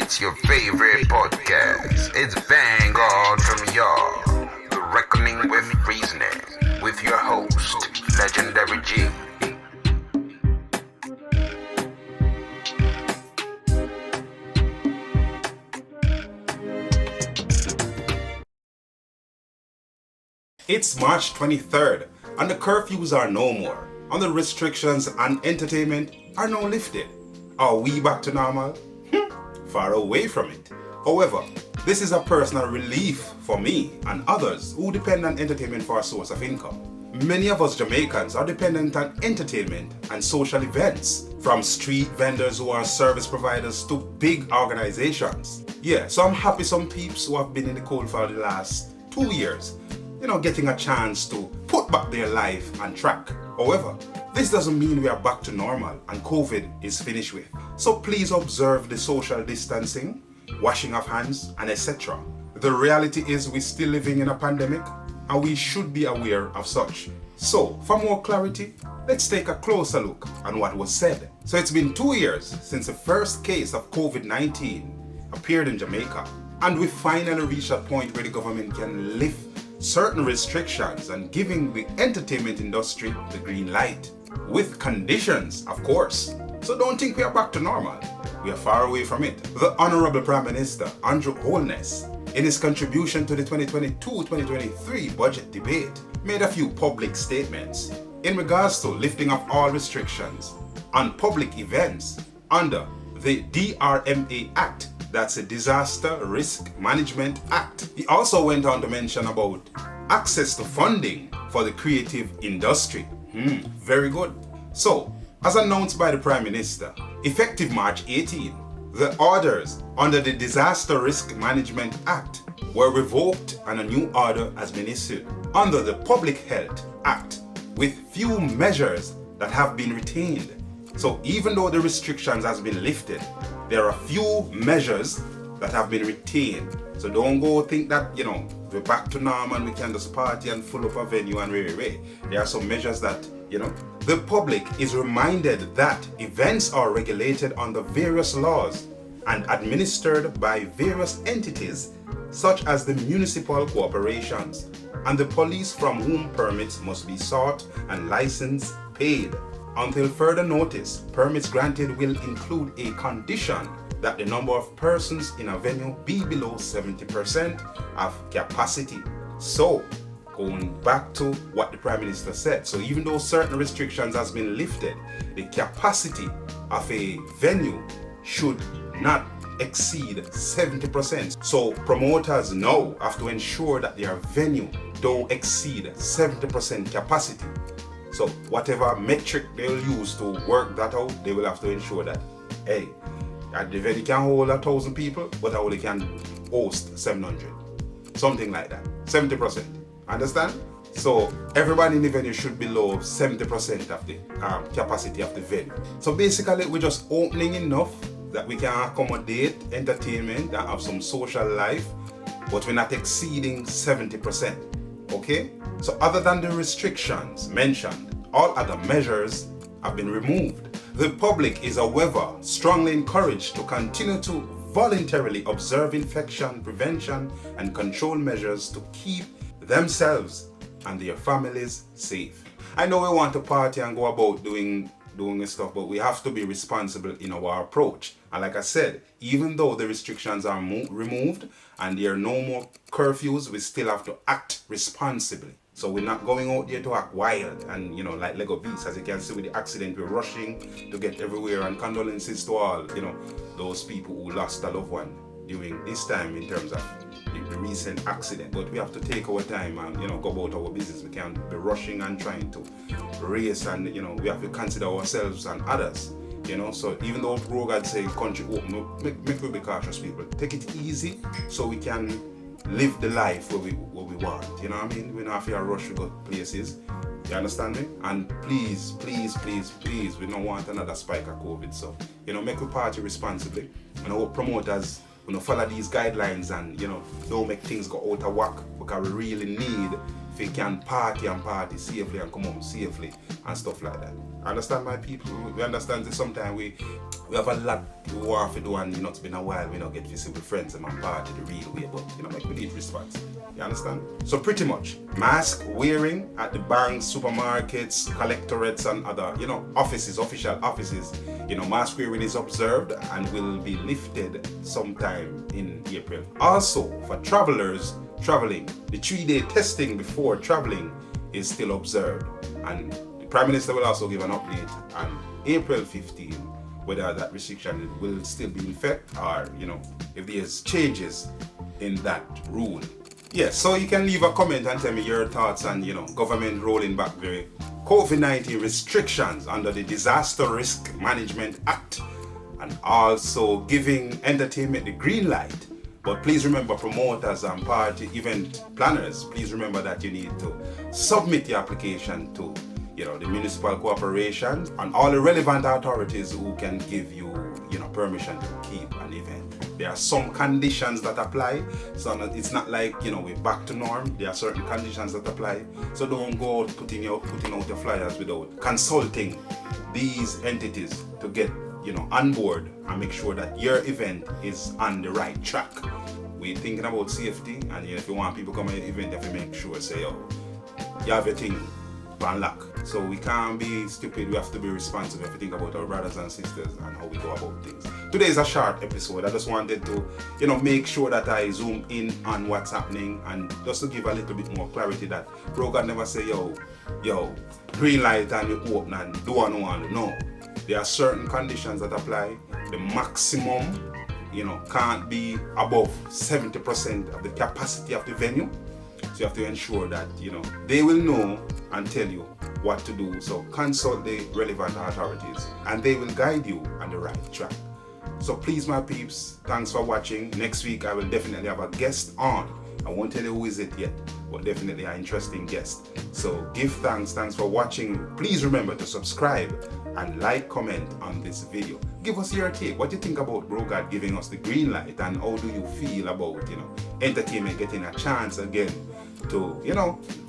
It's your favorite podcast. It's Vanguard from Yaad. The Reckoning with Reasoning. With your host, Legendary G. It's March 23rd, and the curfews are no more, and the restrictions on entertainment are now lifted. Are we back to normal? Far away from it. However, this is a personal relief for me and others who depend on entertainment for a source of income. Many of us Jamaicans are dependent on entertainment and social events, from street vendors who are service providers to big organizations. Yeah, so I'm happy some peeps who have been in the cold for the last 2 years, getting a chance to put back their life on track. However, this doesn't mean we are back to normal and COVID is finished with. So please observe the social distancing, washing of hands, and etc. The reality is we're still living in a pandemic and we should be aware of such. So, for more clarity, let's take a closer look on what was said. So it's been 2 years since the first case of COVID-19 appeared in Jamaica, and we finally reached a point where the government can lift certain restrictions and giving the entertainment industry the green light. With conditions, of course. So don't think we are back to normal. We are far away from it. The Honourable Prime Minister, Holness, in his contribution to the 2022-2023 budget debate, made a few public statements in regards to lifting of all restrictions on public events under the DRMA Act. That's a Disaster Risk Management Act. He also went on to mention about access to funding for the creative industry. Very good. So, as announced by the Prime Minister, effective March 18, the orders under the Disaster Risk Management Act were revoked and a new order has been issued under the Public Health Act with few measures that have been retained. So even though the restrictions has been lifted, there are few measures that have been retained. So don't go think that, we're back to normal and we can just party and fill up a venue and ray. There are some measures that, the public is reminded that events are regulated under various laws and administered by various entities such as the municipal corporations and the police, from whom permits must be sought and license paid. Until further notice, permits granted will include a condition that the number of persons in a venue be below 70% of capacity. So, going back to what the Prime Minister said, so even though certain restrictions has been lifted, the capacity of a venue should not exceed 70%. So promoters now have to ensure that their venue don't exceed 70% capacity. So whatever metric they'll use to work that out, they will have to ensure that, the venue can hold 1,000 people, but I only can host 700. Something like that. 70%. Understand? So everybody in the venue should be below 70% of the capacity of the venue. So basically, we're just opening enough that we can accommodate entertainment and have some social life, but we're not exceeding 70%. Okay? So other than the restrictions mentioned, all other measures have been removed. The public is, however, strongly encouraged to continue to voluntarily observe infection prevention and control measures to keep themselves and their families safe. I know we want to party and go about doing this stuff, but we have to be responsible in our approach. And like I said, even though the restrictions are removed and there are no more curfews, we still have to act responsibly. So we're not going out there to act wild and, like Lego beasts. As you can see with the accident, we're rushing to get everywhere, and condolences to all, those people who lost a loved one during this time in terms of the recent accident. But we have to take our time and, go about our business. We can't be rushing and trying to race, and, we have to consider ourselves and others. So even though God say country open, make we be cautious, people. Take it easy so we can live the life where we want. You know what I mean? We don't have to rush to go places. You understand me? And please, we don't want another spike of COVID. So, make we party responsibly. And I hope promoters, follow these guidelines and, don't make things go out of whack, because we really need, if we can party safely and come home safely and stuff like that. Understand, my people? We understand that sometimes we have a lot we want to do, and it's been a while we don't get to see with friends and my party the real way, but like we need response. You understand? So pretty much mask wearing at the banks, supermarkets, collectorates and other offices, official offices, mask wearing is observed and will be lifted sometime in April. Also for travelers traveling, the 3-day testing before traveling is still observed, and the Prime Minister will also give an update on April 15 whether that restriction will still be in effect, or if there's changes in that rule. Yes, so you can leave a comment and tell me your thoughts on government rolling back the COVID-19 restrictions under the Disaster Risk Management Act, and also giving entertainment the green light. But please remember, promoters and party event planners, please remember that you need to submit the application to the municipal corporation and all the relevant authorities who can give you permission to keep an event. There are some conditions that apply, so it's not like we're back to norm. There are certain conditions that apply, so don't go out putting out your flyers without consulting these entities to get on board and make sure that your event is on the right track. We're thinking about safety, and if you want people come to your event, you have to make sure you have your thing on lock. So we can't be stupid, we have to be responsible. We have to think about our brothers and sisters and how we go about things. Today is a short episode. I just wanted to make sure that I zoom in on what's happening, and just to give a little bit more clarity that bro God never say yo green light and you open and do one. No, there are certain conditions that apply. The maximum can't be above 70% of the capacity of the venue. So you have to ensure that they will know and tell you what to do. So consult the relevant authorities and they will guide you on the right track. So please, my peeps, thanks for watching. Next week I will definitely have a guest on. I won't tell you who is it yet, but definitely an interesting guest. So give thanks for watching. Please remember to subscribe and like, comment on this video. Give us your take. What do you think about Bro God giving us the green light, and how do you feel about entertainment getting a chance again to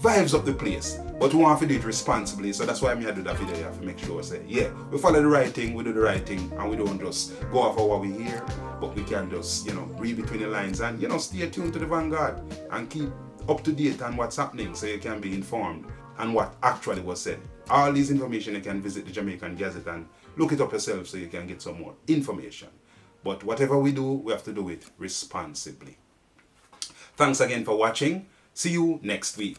vibes up the place? But we want to do it responsibly, so that's why I do that video. You have to make sure we follow the right thing, we do the right thing, and we don't just go off of what we hear, but we can just read between the lines and stay tuned to the Vanguard and keep up to date on what's happening, so you can be informed on what actually was said. All this information you can visit the Jamaican Gazette and look it up yourself, so you can get some more information. But whatever we do, we have to do it responsibly. Thanks again for watching. See you next week.